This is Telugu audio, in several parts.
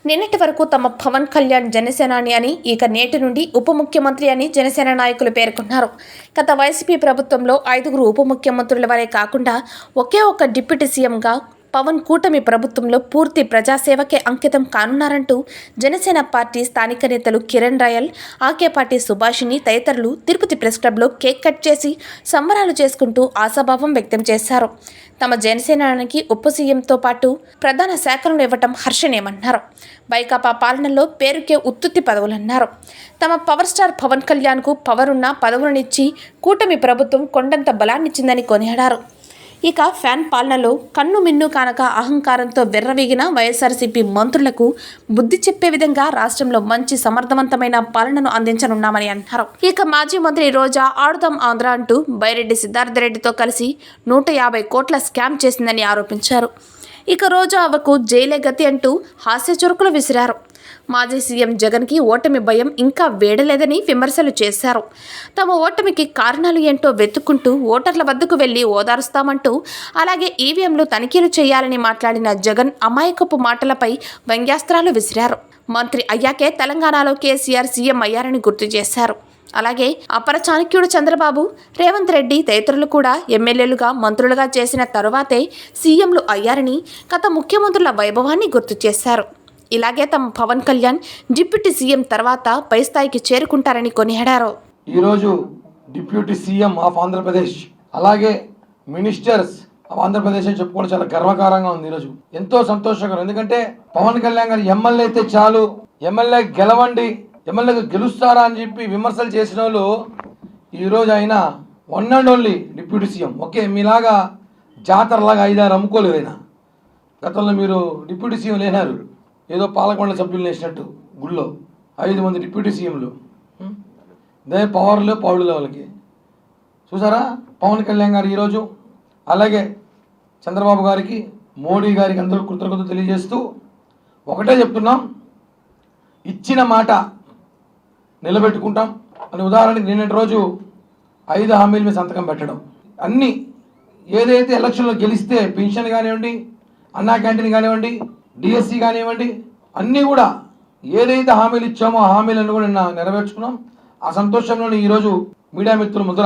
నిన్నటి వరకు తమ పవన్ కళ్యాణ్ జనసేనాని అని, ఇక నేటి నుండి ఉప ముఖ్యమంత్రి అని జనసేన నాయకులు పేర్కొన్నారు. గత వైసీపీ ప్రభుత్వంలో 5గురు ఉప ముఖ్యమంత్రుల వలె కాకుండా ఒకే ఒక్క డిప్యూటీ సీఎంగా పవన్ కూటమి ప్రభుత్వంలో పూర్తి ప్రజాసేవకే అంకితం కానున్నారంటూ జనసేన పార్టీ స్థానిక నేతలు కిరణ్ రాయల్, ఆకేపాటి సుభాషిణి తదితరులు తిరుపతి ప్రెస్ క్లబ్లో కేక్ కట్ చేసి సంబరాలు చేసుకుంటూ ఆశాభావం వ్యక్తం చేశారు. తమ జనసేనానికి ఉప సీఎంతో పాటు ప్రధాన శాఖలను ఇవ్వటం హర్షణీయమన్నారు. వైకాపా పాలనలో పేరుకే ఉత్తుత్తి పదవులన్నారు. తమ పవర్ స్టార్ పవన్ కళ్యాణ్కు పవరున్న పదవులనిచ్చి కూటమి ప్రభుత్వం కొండంత బలాన్నిచ్చిందని కొనియాడారు. ఇక ఫ్యాన్ పాలనలో కన్ను మిన్ను కానక అహంకారంతో వెర్రవీగిన వైఎస్ఆర్సీపీ మంత్రులకు బుద్ధి చెప్పే విధంగా రాష్ట్రంలో మంచి సమర్థవంతమైన పాలనను అందించనున్నామని అన్నారు. ఇక మాజీ మంత్రి రోజా ఆడుదాం ఆంధ్ర అంటూ బైరెడ్డి సిద్ధార్థరెడ్డితో కలిసి 150 కోట్ల స్కామ్ చేసిందని ఆరోపించారు. ఇక రోజా అవ్వకు జైలే గతి అంటూ హాస్య చురుకులు విసిరారు. మాజీ సీఎం జగన్కి ఓటమి భయం ఇంకా వేడలేదని విమర్శలు చేశారు. తమ ఓటమికి కారణాలు ఏంటో వెతుక్కుంటూ ఓటర్ల వద్దకు వెళ్లి ఓదారుస్తామంటూ, అలాగే ఈవీఎంలు తనిఖీలు చేయాలని మాట్లాడిన జగన్ అమాయకపు మాటలపై వ్యంగ్యాస్త్రాలు విసిరారు. మంత్రి అయ్యాకే తెలంగాణలో కేసీఆర్ సీఎం అయ్యారని గుర్తు చేశారు. అలాగే అపర చాణక్యుడు చంద్రబాబు, రేవంత్ రెడ్డి తదితరులు కూడా ఎమ్మెల్యేలుగా మంత్రులుగా చేసిన తరువాతే సీఎంలు అయ్యారని, గత ముఖ్యమంత్రుల వైభవాన్ని గుర్తు చేశారు. ఇలాగే తమ పవన్ కళ్యాణ్ డిప్యూటీ సీఎం తర్వాత పై స్థాయికి చేరుకుంటారని కొనియాడారు. ఈరోజు డిప్యూటీ సీఎం ఆఫ్ ఆంధ్రప్రదేశ్, అలాగే మినిస్టర్స్ ఆఫ్ ఆంధ్రప్రదేశ్ అని చెప్పుకోవడం చాలా గర్వకారంగా ఉంది. ఈరోజు ఎంతో సంతోషకరం. ఎందుకంటే పవన్ కళ్యాణ్ గారు ఎమ్మెల్యే అయితే చాలు, ఎమ్మెల్యే గెలవండి, ఎమ్మెల్యేగా గెలుస్తారా అని చెప్పి విమర్శలు చేసిన వాళ్ళు ఈరోజు ఆయన one and only deputy CM. Okay, మీలాగా జాతరలాగా 5-6 అమ్ముకోలేదు. ఆయన గతంలో మీరు డిప్యూటీ సీఎం లేనారు, ఏదో పాలకొండ సభ్యులు వేసినట్టు గుళ్ళో 5 మంది డిప్యూటీ సీఎంలు. దే పవర్లో పౌరుల వాళ్ళకి చూసారా. పవన్ కళ్యాణ్ గారు ఈరోజు, అలాగే చంద్రబాబు గారికి, మోడీ గారికి అందరూ కృతజ్ఞతలు తెలియజేస్తూ ఒకటే చెప్తున్నాం, ఇచ్చిన మాట నిలబెట్టుకుంటాం అని. ఉదాహరణకి నిన్నటి రోజు 5 హామీల మీద సంతకం పెట్టడం, అన్నీ ఏదైతే ఎలక్షన్లో గెలిస్తే పెన్షన్ కానివ్వండి, అన్నా క్యాంటీన్ కానివ్వండి, డిఎస్సి కానివ్వండి, అన్నీ కూడా ఏదైతే హామీలు ఇచ్చామో ఆ హామీలను కూడా నిన్న నెరవేర్చుకున్నాం. ఆ సంతోషంలోనే ఈరోజు మీడియా మిత్రుల ముద్ర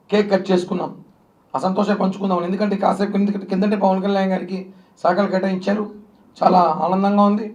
కేక్ కట్ చేసుకున్నాం. ఆ సంతోషం పంచుకుందాం. ఎందుకంటే కాసేపు కిందటే పవన్ కళ్యాణ్ గారికి శాఖలు కేటాయించారు. చాలా ఆనందంగా ఉంది.